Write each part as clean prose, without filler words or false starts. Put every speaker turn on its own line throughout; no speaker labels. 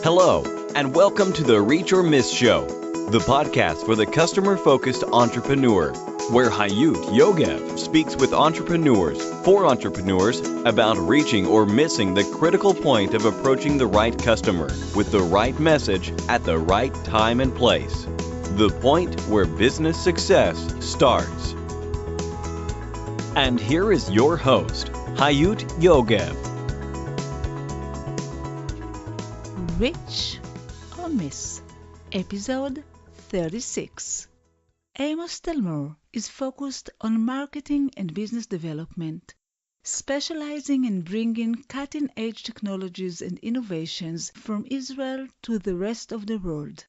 Hello, and welcome to the Reach or Miss Show, the podcast for the customer-focused entrepreneur, where Hayut Yogev speaks with entrepreneurs for entrepreneurs about reaching or missing the critical point of approaching the right customer with the right message at the right time and place. The point where business success starts. And here is your host, Hayut Yogev.
Reach or Miss, Episode 36. Amos Talmor is focused on marketing and business development, specializing in bringing cutting-edge technologies and innovations from Israel to the rest of the world.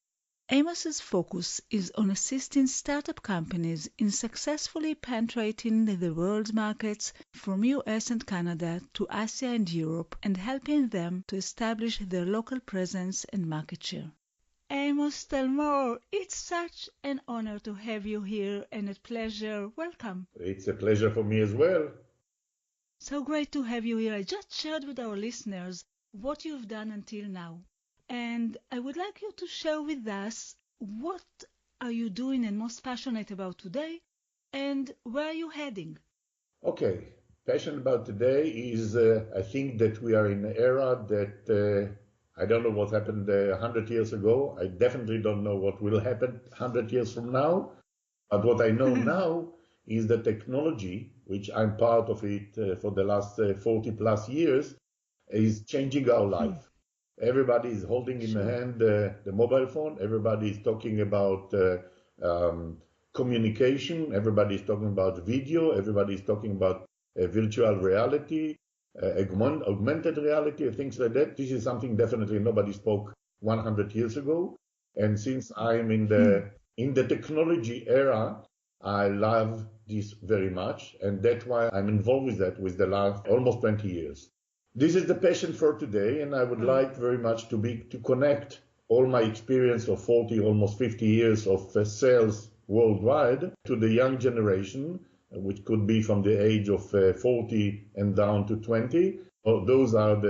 Amos's focus is on assisting startup companies in successfully penetrating the world markets from US and Canada to Asia and Europe and helping them to establish their local presence and market share. Amos Talmor, it's such an honor to have you here and a pleasure. Welcome.
It's a pleasure for me as well.
So great to have you here. I just shared with our listeners what you've done until now. And I would like you to share with us what are you doing and most passionate about today and where are you heading?
Okay, passionate about today is I think that we are in an era that I don't know what happened 100 years ago. I definitely don't know what will happen 100 years from now. But what I know now is the technology, which I'm part of it for the last 40 plus years, is changing our life. Everybody is holding in the hand the mobile phone. Everybody is talking about communication. Everybody is talking about video. Everybody is talking about virtual reality, augmented reality, things like that. This is something definitely nobody spoke 100 years ago. And since I'm in the technology era, I love this very much. And that's why I'm involved with that with the last almost 20 years. This is the passion for today, and I would like very much to connect all my experience of 40, almost 50 years of sales worldwide to the young generation, which could be from the age of 40 and down to 20. Those are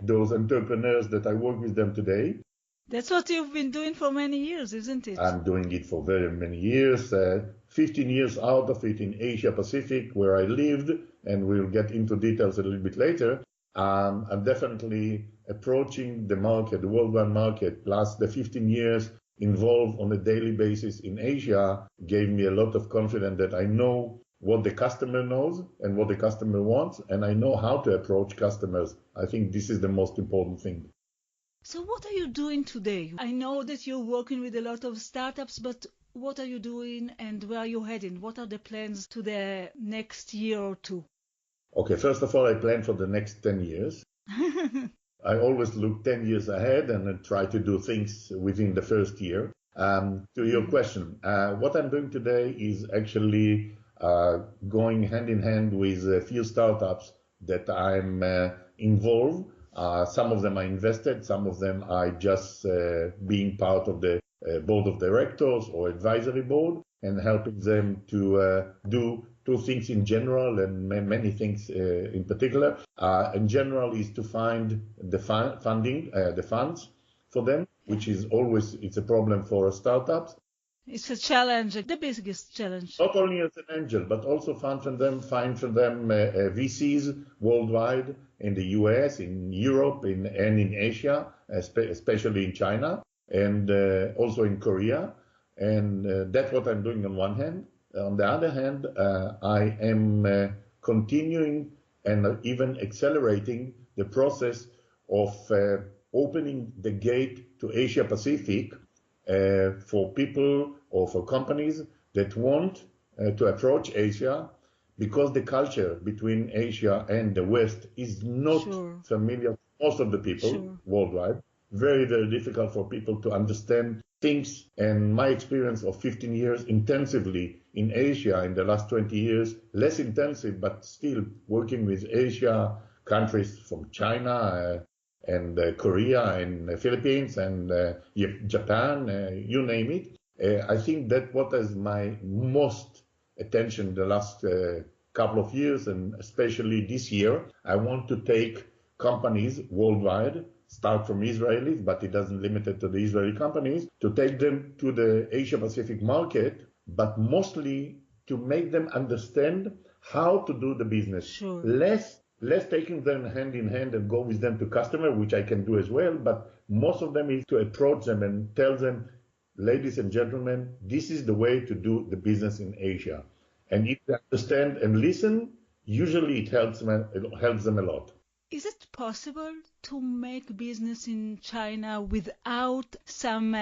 those entrepreneurs that I work with them today.
That's what you've been doing for many years, isn't it?
I'm doing it for very many years, 15 years out of it in Asia Pacific, where I lived, and we'll get into details a little bit later. I'm definitely approaching the market, the worldwide market, plus the 15 years involved on a daily basis in Asia gave me a lot of confidence that I know what the customer knows and what the customer wants, and I know how to approach customers. I think this is the most important thing.
So what are you doing today? I know that you're working with a lot of startups, but what are you doing and where are you heading? What are the plans to the next year or two?
Okay, first of all, I plan for the next 10 years. I always look 10 years ahead and try to do things within the first year. To your question, what I'm doing today is actually going hand in hand with a few startups that I'm involved. Some of them I invested, some of them I just being part of the board of directors or advisory board and helping them to do two things in general and many things in particular. In general is to find the funding, the funds for them, which is always, it's a problem for startups.
It's a challenge, the biggest challenge.
Not only as an angel, but also find for them VCs worldwide in the US, in Europe, and in Asia, especially in China, and also in Korea. And that's what I'm doing on one hand. On the other hand, I am continuing and even accelerating the process of opening the gate to Asia Pacific for people or for companies that want to approach Asia, because the culture between Asia and the West is not familiar to most of the people worldwide. Very, very difficult for people to understand things. And my experience of 15 years intensively in Asia in the last 20 years, less intensive, but still working with Asia countries from China and Korea and the Philippines and Japan, you name it. I think that what is my most attention the last couple of years, and especially this year, I want to take companies worldwide, start from Israelis, but it doesn't limit it to the Israeli companies, to take them to the Asia Pacific market, but mostly to make them understand how to do the business.
Sure.
Less taking them hand in hand and go with them to customer, which I can do as well, but most of them is to approach them and tell them, ladies and gentlemen, this is the way to do the business in Asia. And if they understand and listen, usually it helps them a lot.
Is it possible to make business in China without some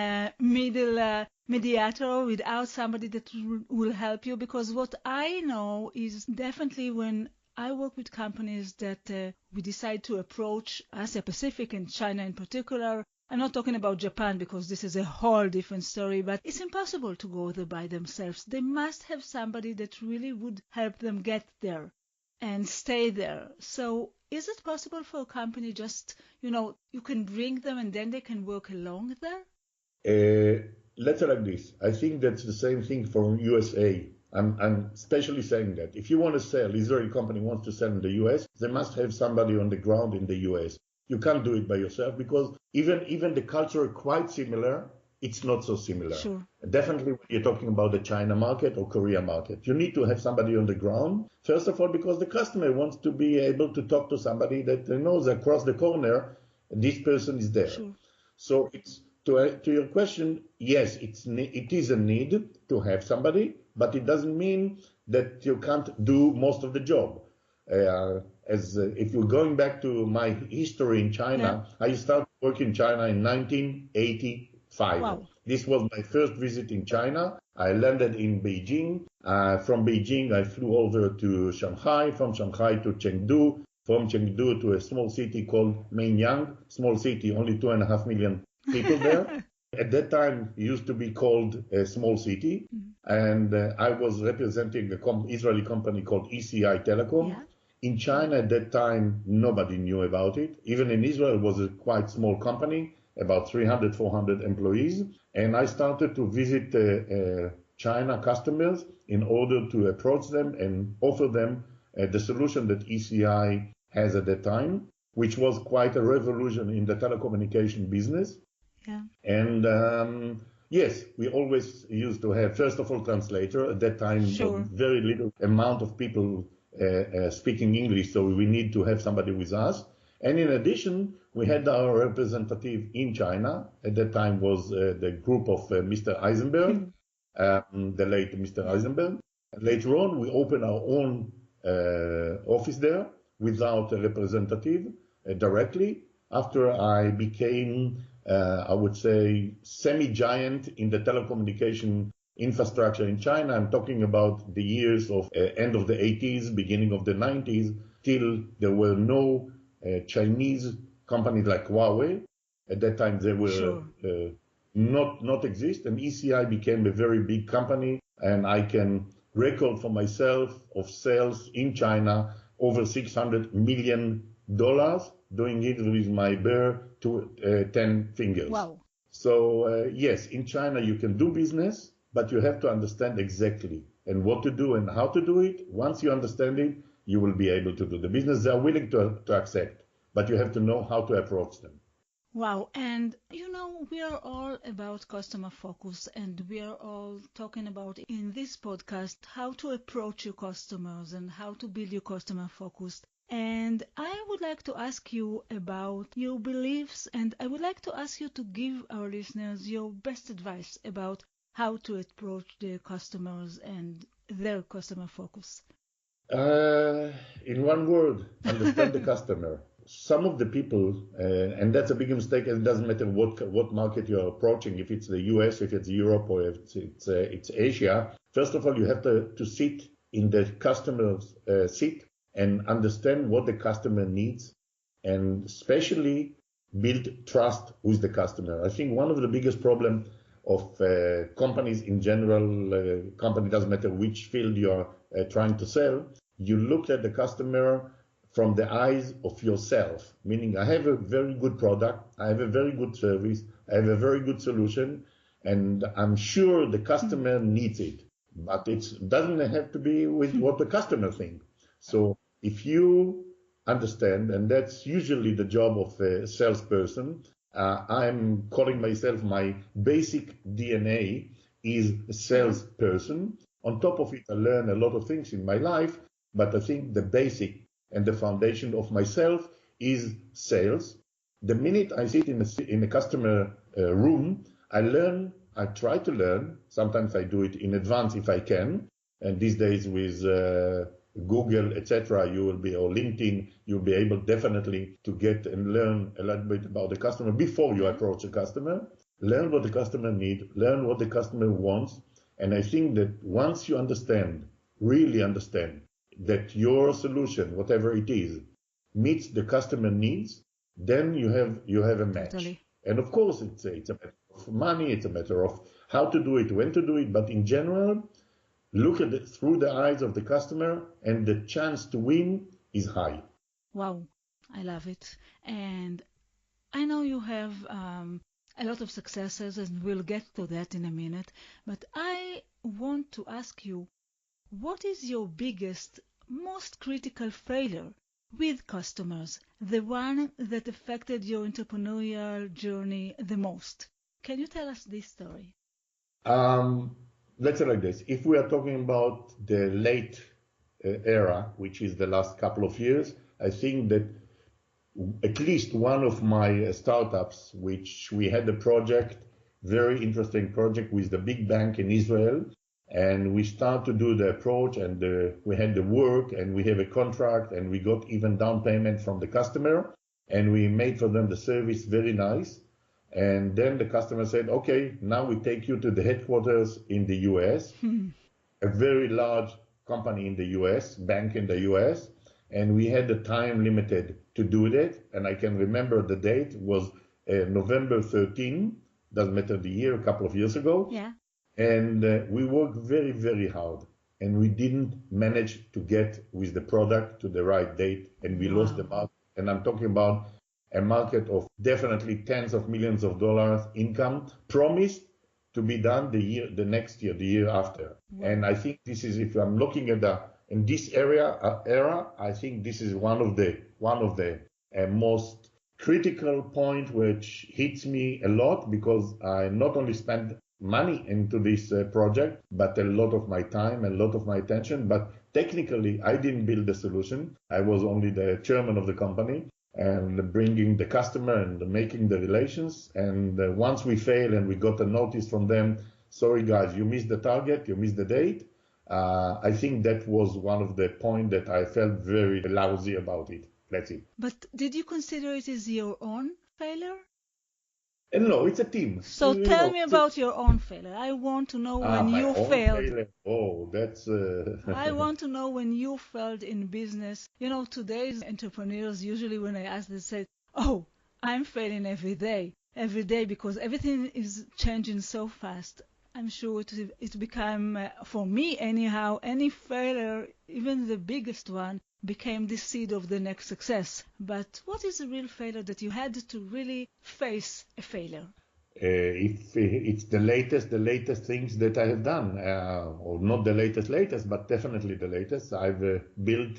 middle mediator, without somebody that will help you? Because what I know is definitely when I work with companies that we decide to approach Asia Pacific and China in particular. I'm not talking about Japan because this is a whole different story, but it's impossible to go there by themselves. They must have somebody that really would help them get there and stay there. So is it possible for a company just, you can bring them and then they can work along there?
Let's say like this. I think that's the same thing for USA. I'm especially saying that if you want to sell, Israeli company wants to sell in the US, they must have somebody on the ground in the US. You can't do it by yourself because even the culture is quite similar. It's not so similar.
Sure.
Definitely when you're talking about the China market or Korea market, you need to have somebody on the ground. First of all, because the customer wants to be able to talk to somebody that knows across the corner, this person is there.
Sure.
So it's to your question, yes, it is a need to have somebody, but it doesn't mean that you can't do most of the job. If you're going back to my history in China, yeah. I started working in China in 1985.
Wow.
This was my first visit in China. I landed in Beijing. From Beijing, I flew over to Shanghai, from Shanghai to Chengdu, from Chengdu to a small city called Mianyang, small city, only 2.5 million people there. At that time, it used to be called a small city, and I was representing an Israeli company called ECI Telecom.
Yeah.
In China at that time, nobody knew about it. Even in Israel, it was a quite small company, about 300, 400 employees. And I started to visit China customers in order to approach them and offer them the solution that ECI has at that time, which was quite a revolution in the telecommunication business.
Yeah.
And yes, we always used to have, first of all, translator. At that time,
Sure.
very little amount of people speaking English, so we need to have somebody with us. And in addition, we had our representative in China. At that time was the group of Mr. Eisenberg, the late Mr. Eisenberg. Later on, we opened our own office there without a representative directly. After I became, I would say, semi-giant in the telecommunication infrastructure in China. I'm talking about the years of end of the 80s, beginning of the 90s, till there were no Chinese companies like Huawei. At that time, they were
Sure.
not exist, and ECI became a very big company, and I can record for myself of sales in China over $600 million, doing it with my bare 10 fingers.
Wow.
So yes, in China you can do business, but you have to understand exactly and what to do and how to do it. Once you understand it, you will be able to do the business. They are willing to accept, but you have to know how to approach them.
Wow. And, we are all about customer focus, and we are all talking about in this podcast how to approach your customers and how to build your customer focus. And I would like to ask you about your beliefs, and I would like to ask you to give our listeners your best advice about how to approach their customers and their customer focus.
In one word, understand the customer. Some of the people, and that's a big mistake, and it doesn't matter what market you're approaching, if it's the US, if it's Europe, or if it's Asia. First of all, you have to sit in the customer's seat and understand what the customer needs, and especially build trust with the customer. I think one of the biggest problems of companies in general, company doesn't matter which field you're trying to sell, you look at the customer from the eyes of yourself, meaning I have a very good product, I have a very good service, I have a very good solution, and I'm sure the customer needs it, but it doesn't have to be with what the customer thinks. So if you understand, and that's usually the job of a salesperson. I'm calling myself, my basic DNA is a salesperson. On top of it, I learn a lot of things in my life, but I think the basic and the foundation of myself is sales. The minute I sit in a customer room, I try to learn. Sometimes I do it in advance if I can. And these days with Google, etc., or LinkedIn, you'll be able definitely to get and learn a little bit about the customer before you approach the customer. Learn what the customer needs, learn what the customer wants. And I think that once you really understand that your solution, whatever it is, meets the customer needs, then you have a match.
Totally.
And of course, it's a matter of money, it's a matter of how to do it, when to do it, but in general, look at it through the eyes of the customer, and the chance to win is high.
Wow, I love it. And I know you have a lot of successes, and we'll get to that in a minute. But I want to ask you, what is your biggest, most critical failure with customers, the one that affected your entrepreneurial journey the most? Can you tell us this story?
Let's say like this. If we are talking about the late era, which is the last couple of years, I think that at least one of my startups, which we had a project, very interesting project with the big bank in Israel, and we start to do the approach, and we had the work, and we have a contract, and we got even down payment from the customer, and we made for them the service very nice. And then the customer said, okay, now we take you to the headquarters in the US, a very large company in the US, bank in the US, and we had the time limited to do that. And I can remember the date was November 13, doesn't matter the year, a couple of years ago.
Yeah.
And we worked very, very hard, and we didn't manage to get with the product to the right date, and we lost the market. And I'm talking about a market of definitely tens of millions of dollars income promised to be done the next year, the year after. Wow. And I think this is, if I'm looking at in this era, I think this is one of the most critical point which hits me a lot, because I not only spent money into this project, but a lot of my time, a lot of my attention. But technically, I didn't build the solution. I was only the chairman of the company and bringing the customer and making the relations. And once we fail and we got a notice from them, sorry guys, you missed the target, you missed the date. I think that was one of the points that I felt very lousy about it. That's it.
But did you consider it as your own failure?
No, it's a team.
So tell me about your own failure. I want to know when you failed.
Failure. Oh, that's...
I want to know when you failed in business. You know, today's entrepreneurs, usually when I ask, they say, oh, I'm failing every day because everything is changing so fast. I'm sure it became, for me anyhow, any failure, even the biggest one, became the seed of the next success. But what is a real failure that you had to really face a failure?
If it's the latest things that I have done, or not the latest, but definitely the latest, I've built,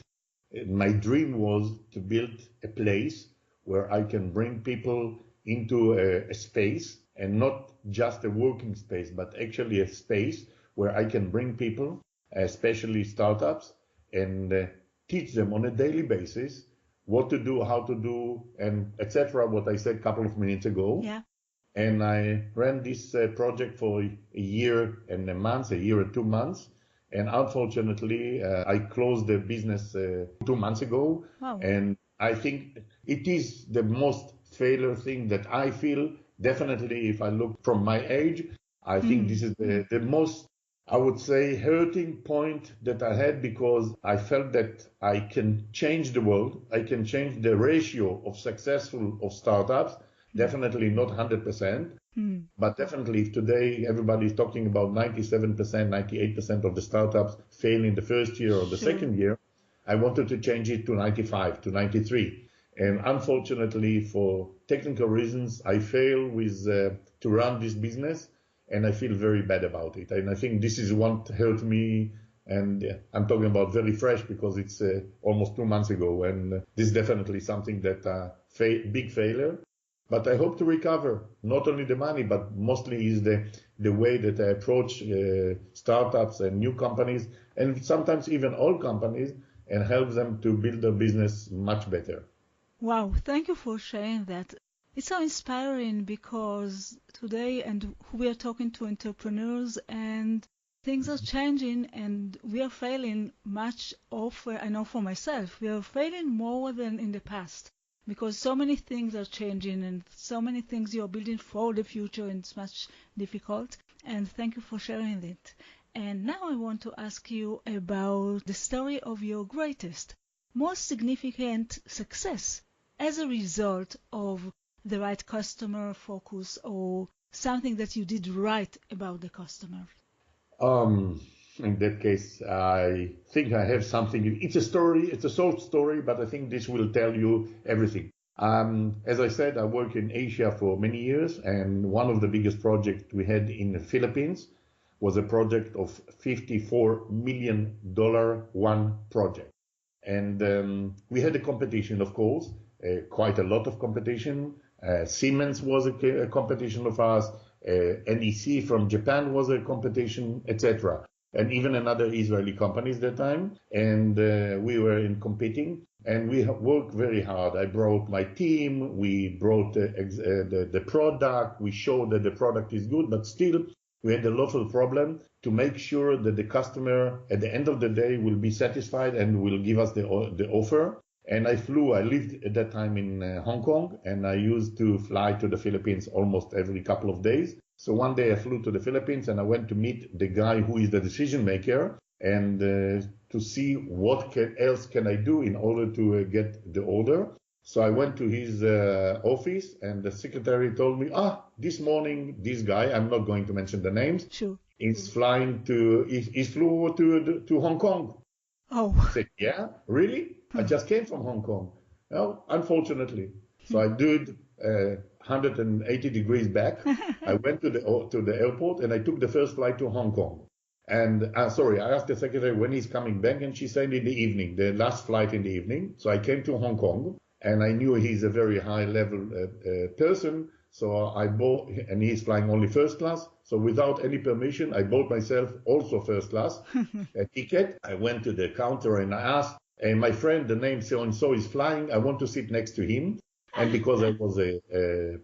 my dream was to build a place where I can bring people into a space, and not just a working space, but actually a space where I can bring people, especially startups, and teach them on a daily basis what to do, how to do, and etc. What I said a couple of minutes ago.
Yeah.
And I ran this project for a year and a month, a year or 2 months. And unfortunately, I closed the business 2 months ago.
Wow.
And I think it is the most failure thing that I feel. Definitely, if I look from my age, I think this is the most, I would say, hurting point that I had, because I felt that I can change the world. I can change the ratio of successful of startups. Definitely not 100%, but definitely if today everybody is talking about 97%, 98% of the startups fail in the first year or the second year, I wanted to change it to 95, to 93. And unfortunately, for technical reasons, I fail to run this business, and I feel very bad about it. And I think this is what hurt me And I'm talking about very fresh because it's almost 2 months ago. And this is definitely something that big failure. But I hope to recover not only the money, but mostly is the way that I approach startups and new companies, and sometimes even old companies, and help them to build their business much better.
Wow, thank you for sharing that. It's so inspiring because today and we are talking to entrepreneurs and things are changing and we are failing much often. I know for myself, we are failing more than in the past because so many things are changing and so many things you're building for the future and it's much difficult. And thank you for sharing it. And now I want to ask you about the story of your greatest, most significant success as a result of the right customer focus or something that you did right about the customer?
In that case, I think I have something. It's a story, it's a short story, but I think this will tell you everything. As I said, I work in Asia for many years, and one of the biggest projects we had in the Philippines was a project of $54 million, one project. And we had a competition, of course, quite a lot of competition. Siemens was a competition of us. NEC from Japan was a competition, etc. And even another Israeli companies at that time. And we were in competing, and we worked very hard. I brought my team. We brought the product. We showed that the product is good, but still we had a lot of problem to make sure that the customer at the end of the day will be satisfied and will give us the offer. And I lived at that time in Hong Kong, and I used to fly to the Philippines almost every couple of days. So one day I flew to the Philippines and I went to meet the guy who is the decision maker and to see what else can I do in order to get the order. So I went to his office, and the secretary told me, this morning, this guy, I'm not going to mention the names,
Sure.
is flying he flew to Hong Kong.
Oh.
I said, yeah, really? I just came from Hong Kong. No, unfortunately. So I did 180 degrees back. I went to the airport and I took the first flight to Hong Kong. And I asked the secretary when he's coming back, and she said in the evening, the last flight in the evening. So I came to Hong Kong, and I knew he's a very high level person. So I bought, and he's flying only first class. So without any permission, I bought myself also first class a ticket. I went to the counter and I asked, hey, my friend, the name so-and-so is flying. I want to sit next to him. And because I was a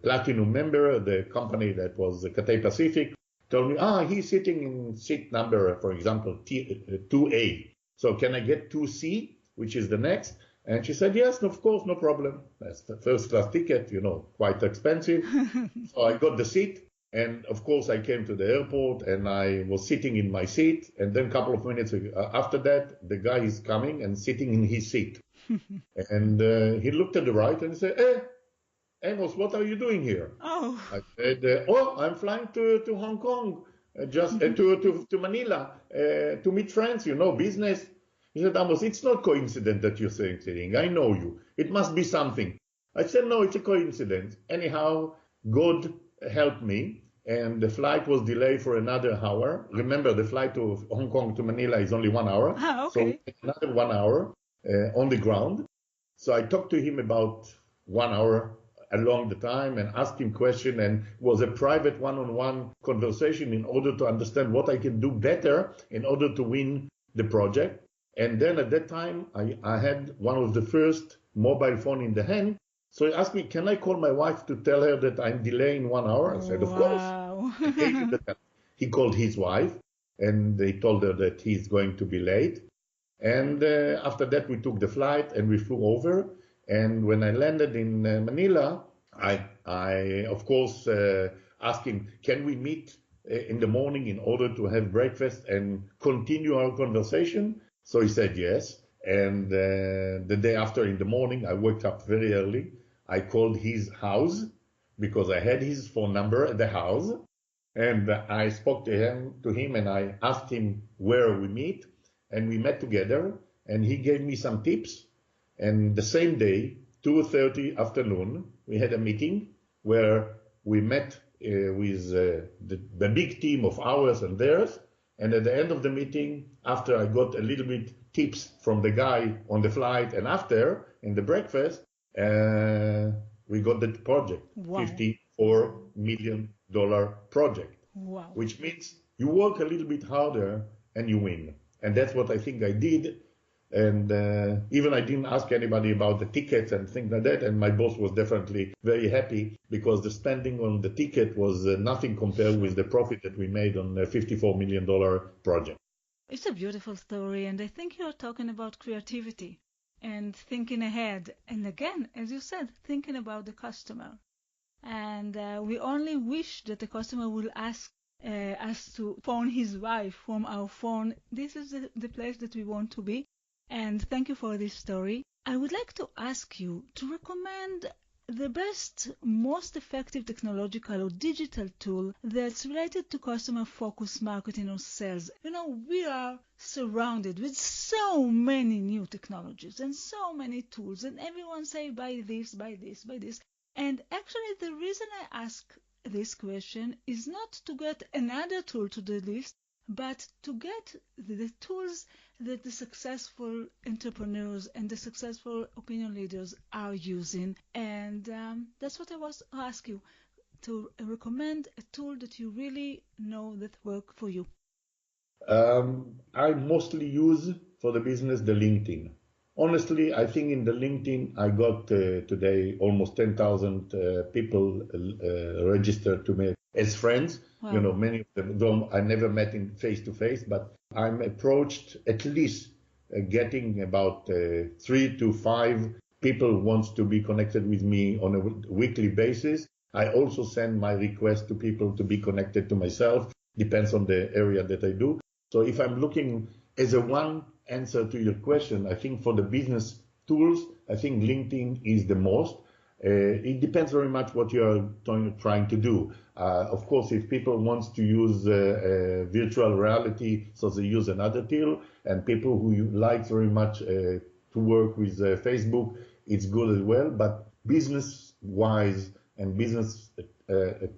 platinum member, the company that was Cathay Pacific told me, he's sitting in seat number, for example, 2A. So can I get 2C, which is the next? And she said, yes, of course, no problem. That's the first class ticket, quite expensive. So I got the seat. And of course, I came to the airport and I was sitting in my seat. And then a couple of minutes after that, the guy is coming and sitting in his seat. And he looked at the right and said, hey, Amos, what are you doing here?
Oh.
I said, I'm flying to Hong Kong, to Manila, to meet friends, business. He said, Amos, it's not coincidence that you're saying, I know you. It must be something. I said, no, it's a coincidence. Anyhow, God helped me, and the flight was delayed for another hour. Remember, the flight to Hong Kong to Manila is only 1 hour.
Okay.
So another 1 hour on the ground. So I talked to him about 1 hour along the time and asked him questions, and was a private one-on-one conversation in order to understand what I can do better in order to win the project. And then at that time, I had one of the first mobile phone in the hand. So he asked me, can I call my wife to tell her that I'm delaying 1 hour? I said, of course. He called his wife, and they told her that he's going to be late. And after that, we took the flight and we flew over. And when I landed in Manila, I of course, asked him, can we meet in the morning in order to have breakfast and continue our conversation? So he said yes. And the day after in the morning, I woke up very early. I called his house because I had his phone number at the house. And I spoke to him and I asked him where we meet. And we met together and he gave me some tips. And the same day, 2:30 afternoon, we had a meeting where we met with the big team of ours and theirs. And at the end of the meeting, after I got a little bit tips from the guy on the flight and after in the breakfast, we got the project,
Wow.
$54 million project,
Wow.
which means you work a little bit harder and you win. And that's what I think I did. And even I didn't ask anybody about the tickets and things like that. And my boss was definitely very happy because the spending on the ticket was nothing compared with the profit that we made on a $54 million project.
It's a beautiful story, and I think you're talking about creativity and thinking ahead. And again, as you said, thinking about the customer. And we only wish that the customer will ask us to phone his wife from our phone. This is the place that we want to be. And thank you for this story. I would like to ask you to recommend the best, most effective technological or digital tool that's related to customer-focused marketing or sales. You know, we are surrounded with so many new technologies and so many tools, and everyone say, buy this, buy this, buy this. And actually, the reason I ask this question is not to get another tool to the list, but to get the tools that the successful entrepreneurs and the successful opinion leaders are using. And that's what I was to ask you, to recommend a tool that you really know that work for you.
I mostly use for the business the LinkedIn. Honestly, I think in the LinkedIn, I got today almost 10,000 people registered to me as friends.
Wow.
You know, many of them don't, I never met in face to face, but I'm approached at least getting about 3 to 5 people wants to be connected with me on a weekly basis. I also send my request to people to be connected to myself. Depends on the area that I do. So if I'm looking as a one answer to your question, I think for the business tools, I think LinkedIn is the most. It depends very much what you're trying to do. Of course, if people want to use virtual reality, so they use another tool, and people who like very much to work with Facebook, it's good as well. But business-wise and business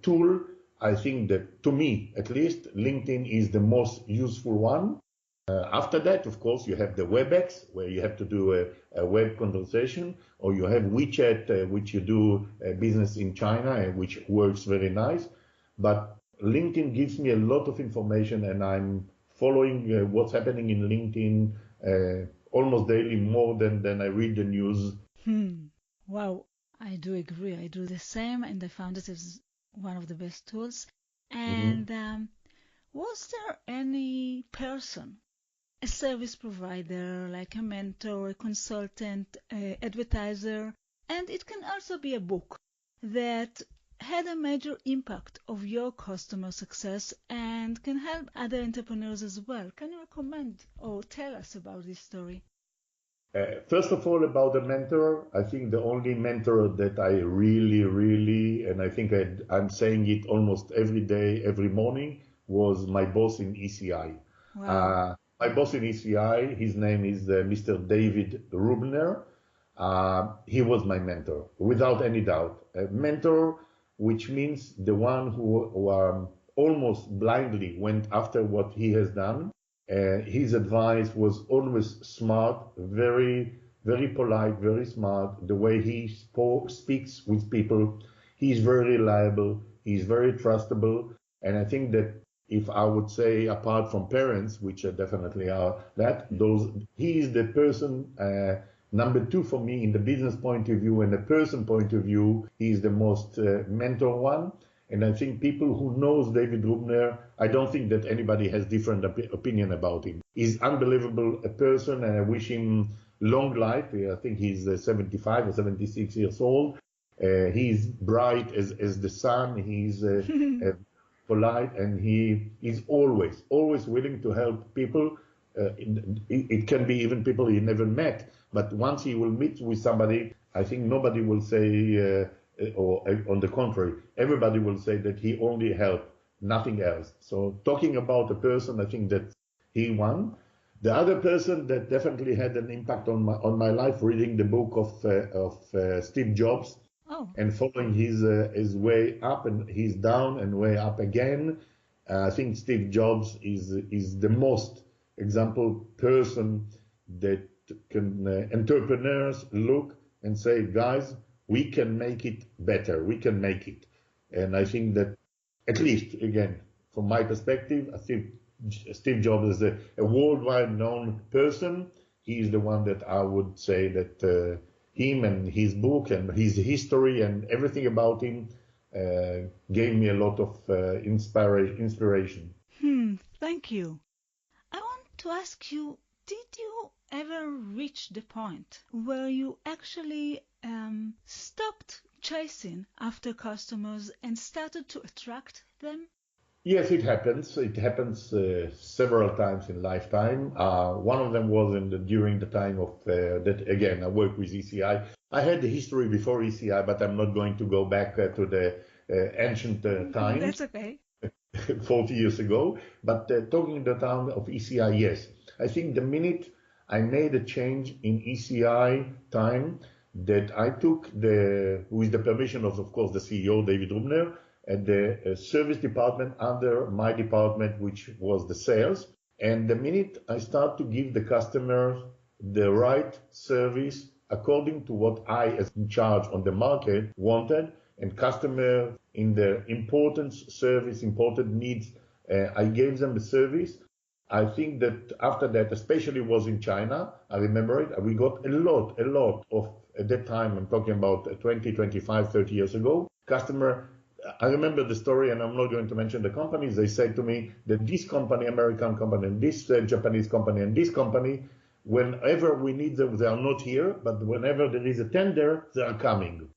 tool, I think that, to me at least, LinkedIn is the most useful one. After that, of course, you have the WebEx, where you have to do a web conversation, or you have WeChat, which you do business in China, and which works very nice. But LinkedIn gives me a lot of information, and I'm following what's happening in LinkedIn almost daily, more than I read the news.
Wow, I do agree. I do the same, and I found it as one of the best tools. And was there any person, a service provider, like a mentor, a consultant, advertiser, and it can also be a book, that had a major impact of your customer success and can help other entrepreneurs as well? Can you recommend or tell us about this story?
First of all, about the mentor, I think the only mentor that I really, and I think I'm saying it almost every day, every morning, was my boss in ECI.
Wow.
My boss in ECI, his name is Mr. David Rubner. He was my mentor, without any doubt. A mentor, which means the one who almost blindly went after what he has done. His advice was always smart, very, very polite, very smart. The way he speaks with people, he's very reliable, he's very trustable. And I think that if I would say, apart from parents, which definitely are he is the person, number 2 for me in the business point of view and the person point of view. He is the most mentor one. And I think people who knows David Rubner, I don't think that anybody has different opinion about him. He's unbelievable a person, and I wish him long life. I think he's 75 or 76 years old. He's bright as the sun. He's polite, and he is always willing to help people. It can be even people he never met, but once he will meet with somebody, I think nobody will say, or on the contrary, everybody will say that he only helped, nothing else. So talking about a person, I think that he won. The other person that definitely had an impact on my life, reading the book of Steve Jobs, and following his way up and his down and way up again. I think Steve Jobs is the most example person that can entrepreneurs look and say, guys, we can make it better. We can make it. And I think that, at least, again, from my perspective, I think Steve Jobs is a worldwide known person. He is the one that I would say that him and his book and his history and everything about him gave me a lot of inspiration.
Thank you. I want to ask you, did you ever reach the point where you actually stopped chasing after customers and started to attract them?
Yes, it happens. It happens several times in lifetime. One of them was during the time of that. Again, I worked with ECI. I had the history before ECI, but I'm not going to go back to the ancient times.
That's okay.
40 years ago. But talking the time of ECI, yes. I think the minute I made a change in ECI time, that I took with the permission of course, the CEO, David Rubner, and the service department under my department, which was the sales. And the minute I start to give the customers the right service according to what I, as in charge on the market, wanted, and customer in their importance, service, important needs, I gave them the service. I think that after that, especially was in China, I remember it, we got a lot of, at that time, I'm talking about 20, 25, 30 years ago, customer. I remember the story, and I'm not going to mention the companies. They said to me that this company, American company, and this Japanese company, and this company, whenever we need them, they are not here, but whenever there is a tender, they are coming.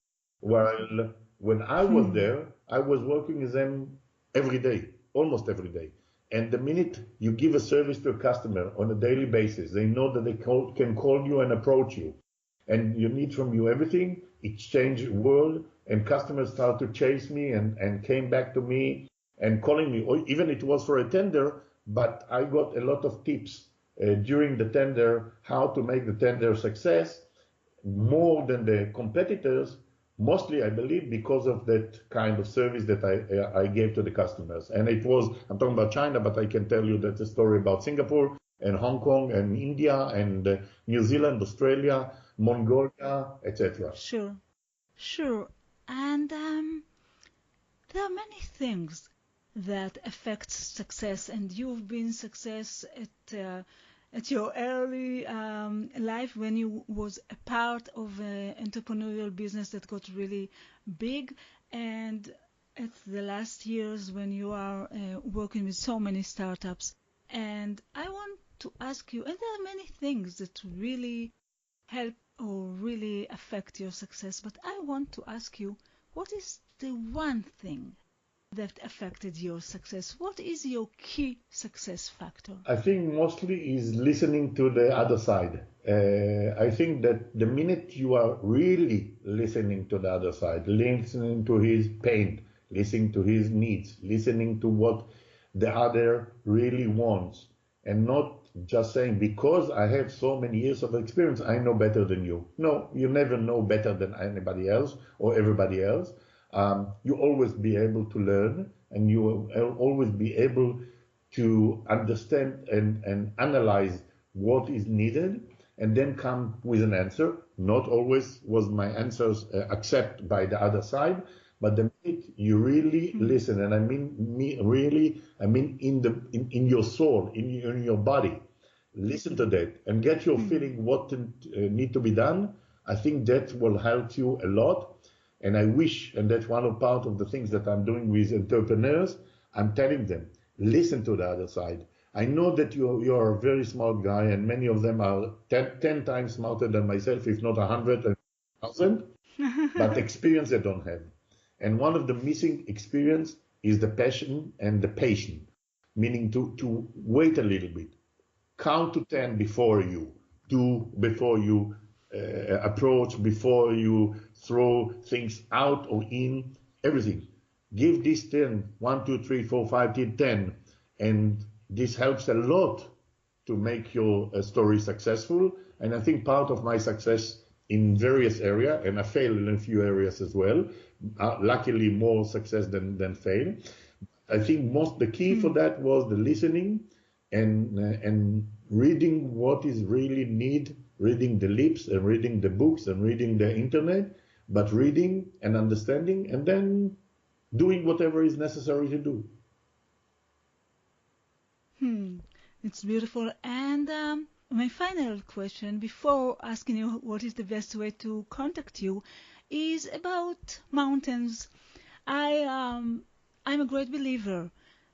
While when I was there, I was working with them every day, almost every day. And the minute you give a service to a customer on a daily basis, they know that they can call you and approach you. And you need from you everything. It changed the world, and customers started to chase me and came back to me and calling me. Or even it was for a tender, but I got a lot of tips during the tender, how to make the tender success, more than the competitors, mostly, I believe, because of that kind of service that I gave to the customers. And it was, I'm talking about China, but I can tell you that the story about Singapore and Hong Kong and India and New Zealand, Australia, Mongolia, etc.
Sure. And there are many things that affect success, and you've been success at your early life when you was a part of an entrepreneurial business that got really big, and at the last years when you are working with so many startups. And I want to ask you, and there are many things that really help or really affect your success, but I want to ask you, what is the one thing that affected your success? What is your key success factor?
I think mostly is listening to the other side. I think that the minute you are really listening to the other side, listening to his pain, listening to his needs, listening to what the other really wants, and not just saying, because I have so many years of experience, I know better than you. No, you never know better than anybody else or everybody else. You always be able to learn, and you will always be able to understand and analyze what is needed, and then come with an answer. Not always was my answers accepted by the other side, but the minute you really listen, and I mean in your soul, in your body, listen to that and get your feeling what need to be done. I think that will help you a lot. And I wish, and that's one of part of the things that I'm doing with entrepreneurs, I'm telling them, listen to the other side. I know that you are a very smart guy, and many of them are 10 times smarter than myself, if not 100 and 1,000, but experience they don't have. And one of the missing experience is the passion and the patience, meaning to wait a little bit. Count to 10 before you do, before you approach, before you throw things out or in, everything. Give this 10, 1, 2, 3, 4, 5, 10, and this helps a lot to make your story successful. And I think part of my success in various areas, and I failed in a few areas as well, luckily more success than fail. I think the key for that was the listening and reading what is really need, reading the lips and reading the books and reading the internet, but reading and understanding and then doing whatever is necessary to do.
It's beautiful. And my final question before asking you what is the best way to contact you is about mountains. I'm a great believer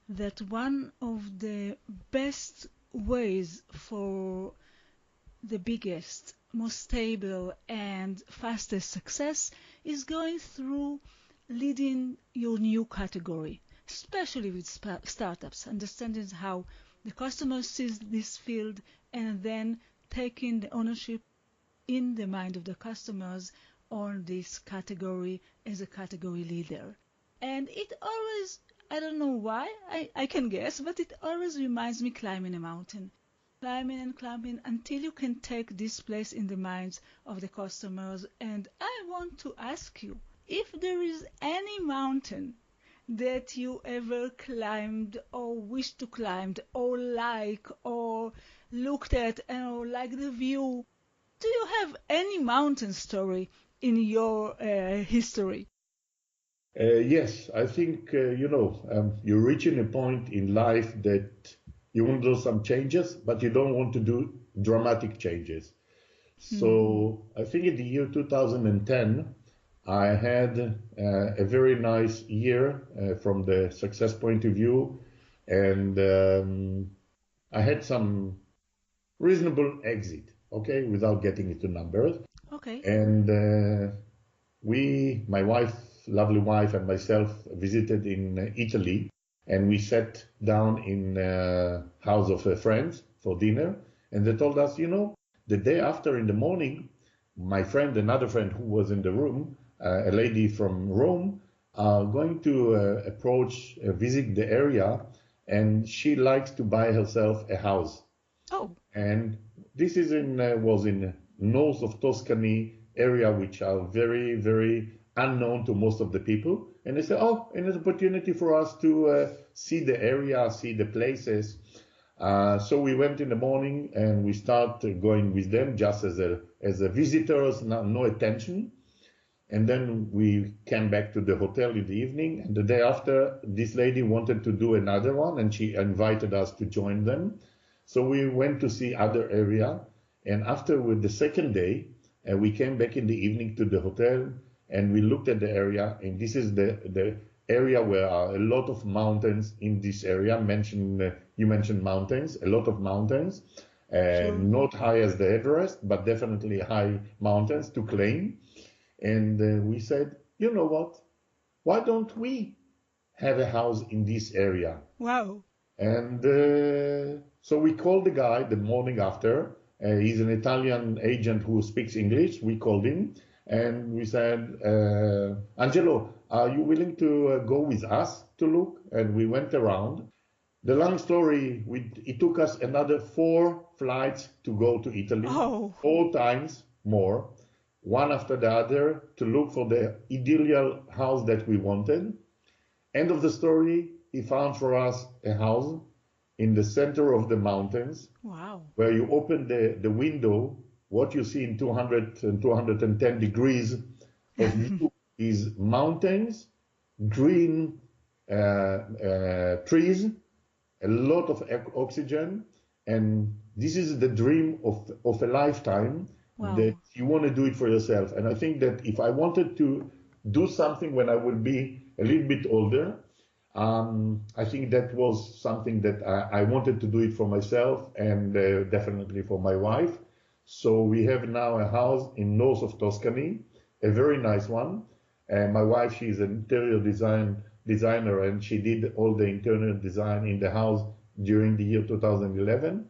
that one of the best ways for the biggest, most stable, and fastest success is going through leading your new category, especially with startups, understanding how the customer sees this field and then taking the ownership in the mind of the customers on this category as a category leader. And it always, I don't know why, I can guess, but it always reminds me climbing a mountain. Climbing and climbing until you can take this place in the minds of the customers. And I want to ask you if there is any mountain that you ever climbed or wish to climb or like or looked at or like the view. Do you have any mountain story in your history?
Yes, I think, you're reaching a point in life that you want to do some changes, but you don't want to do dramatic changes. So I think in the year 2010, I had a very nice year from the success point of view, and I had some reasonable exit, okay, without getting into numbers.
Okay.
And my wife, lovely wife, and myself visited in Italy, and we sat down in house of friends for dinner, and they told us, the day after in the morning, my friend, another friend who was in the room, a lady from Rome, are going to visit the area, and she likes to buy herself a house.
Oh.
And this was in north of Tuscany area, which are very, very unknown to most of the people. And they said, oh, and it's an opportunity for us to see the area, see the places. So we went in the morning and we started going with them just as a visitors, no attention. And then we came back to the hotel in the evening. And the day after, this lady wanted to do another one, and she invited us to join them. So we went to see other area. And after with the second day, we came back in the evening to the hotel, and we looked at the area. And this is the area where are a lot of mountains in this area. You mentioned mountains, a lot of mountains.
Sure.
Not high as the Everest, but definitely high mountains to claim. And we said, you know what? Why don't we have a house in this area?
Wow.
And so we called the guy the morning after. He's an Italian agent who speaks English. We called him and we said, Angelo, are you willing to go with us to look? And we went around. The long story, it took us another 4 flights to go to Italy, 4 times more, one after the other, to look for the ideal house that we wanted. End of the story, he found for us a house in the center of the mountains.
Wow.
Where you open the window, what you see in 200 and 210 degrees of view is mountains, green trees, a lot of oxygen, and this is the dream of a lifetime.
Wow.
That you want to do it for yourself. And I think that if I wanted to do something when I would be a little bit older, I think that was something that I wanted to do it for myself and definitely for my wife. So we have now a house in north of Tuscany, a very nice one. And my wife, she's an interior designer, and she did all the interior design in the house during the year 2011.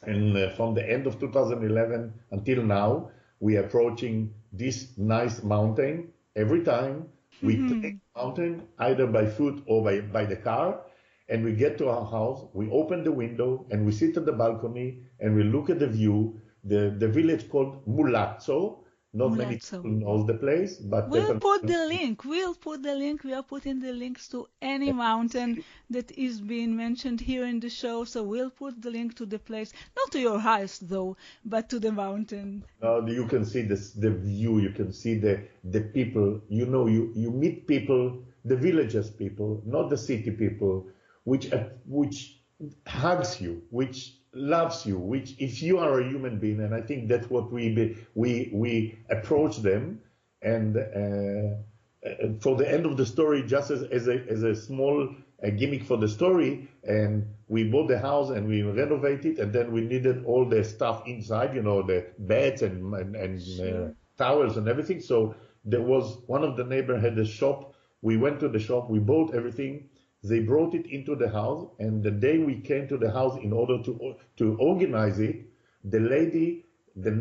And from the end of 2011 until now, we are approaching this nice mountain. Every time we take the mountain, either by foot or by the car, and we get to our house, we open the window and we sit at the balcony and we look at the view, the village called Mulazzo, Not many
Mulazzo.
people knows the place, but
We'll
definitely.
put the link. We'll put the link. We are putting the links to any mountain that is being mentioned here in the show. So we'll put the link to the place, not to your house though, but to the mountain.
You can see the view. You can see the people. You meet people, the villagers people, not the city people, which hugs you, which loves you, which if you are a human being, and I think that's what we approach them, and for the end of the story, just as a small gimmick for the story, and we bought the house and we renovated, and then we needed all the stuff inside, the beds and
Sure.
towels and everything. So there was one of the neighbor had a shop. We went to the shop, we bought everything. They brought it into the house, and the day we came to the house in order to organize it, the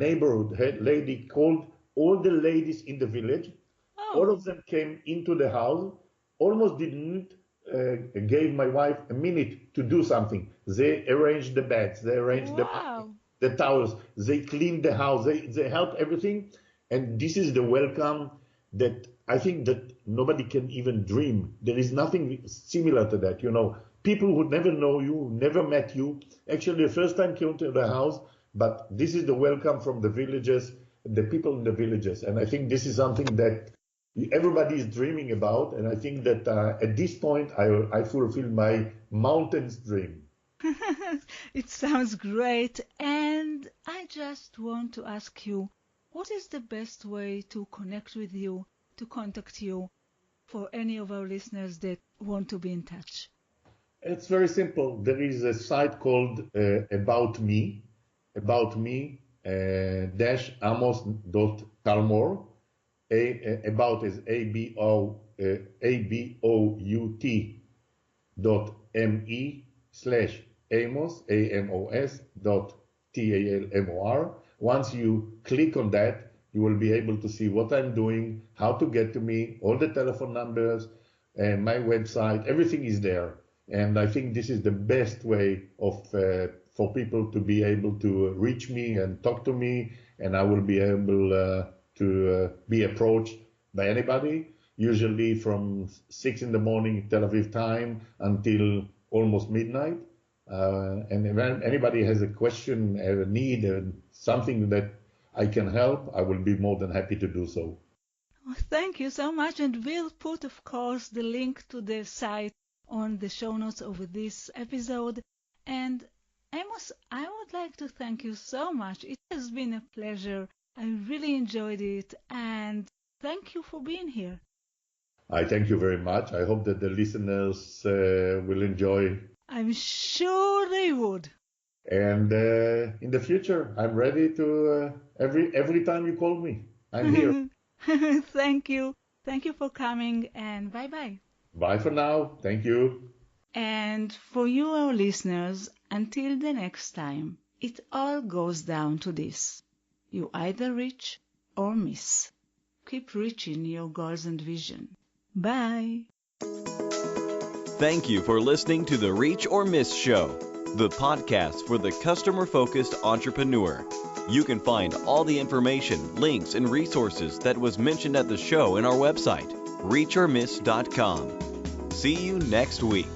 neighborhood head lady called all the ladies in the village.
Oh.
All of them came into the house, almost didn't gave my wife a minute to do something. They arranged the beds, they arranged
Wow.
the towels, they cleaned the house, they helped everything. And this is the welcome that I think that nobody can even dream. There is nothing similar to that. People who never know you, never met you, actually the first time came to the house, but this is the welcome from the villagers, the people in the villages. And I think this is something that everybody is dreaming about. And I think that at this point, I fulfilled my mountains dream.
It sounds great. And I just want to ask you, what is the best way to connect with you, to contact you, for any of our listeners that want to be in touch?
It's very simple. There is a site called About Me dash Amos.Talmor. About is ABOUT.ME/Amos AMOS.TALMOR. Once you click on that, you will be able to see what I'm doing, how to get to me, all the telephone numbers, and my website. Everything is there. And I think this is the best way for people to be able to reach me and talk to me, and I will be able to be approached by anybody, usually from 6 in the morning Tel Aviv time until almost midnight. And if anybody has a question, a need, something that I can help, I will be more than happy to do so.
Well, thank you so much. And we'll put, of course, the link to the site on the show notes over this episode. And Amos, I would like to thank you so much. It has been a pleasure. I really enjoyed it. And thank you for being here.
I thank you very much. I hope that the listeners will enjoy.
I'm sure they would.
And in the future, I'm ready to every time you call me, I'm here.
Thank you. Thank you for coming, and bye-bye.
Bye for now. Thank you.
And for you, our listeners, until the next time, it all goes down to this. You either reach or miss. Keep reaching your goals and vision. Bye.
Thank you for listening to the Reach or Miss Show, the podcast for the customer-focused entrepreneur. You can find all the information, links, and resources that was mentioned at the show in our website, reachormiss.com. See you next week.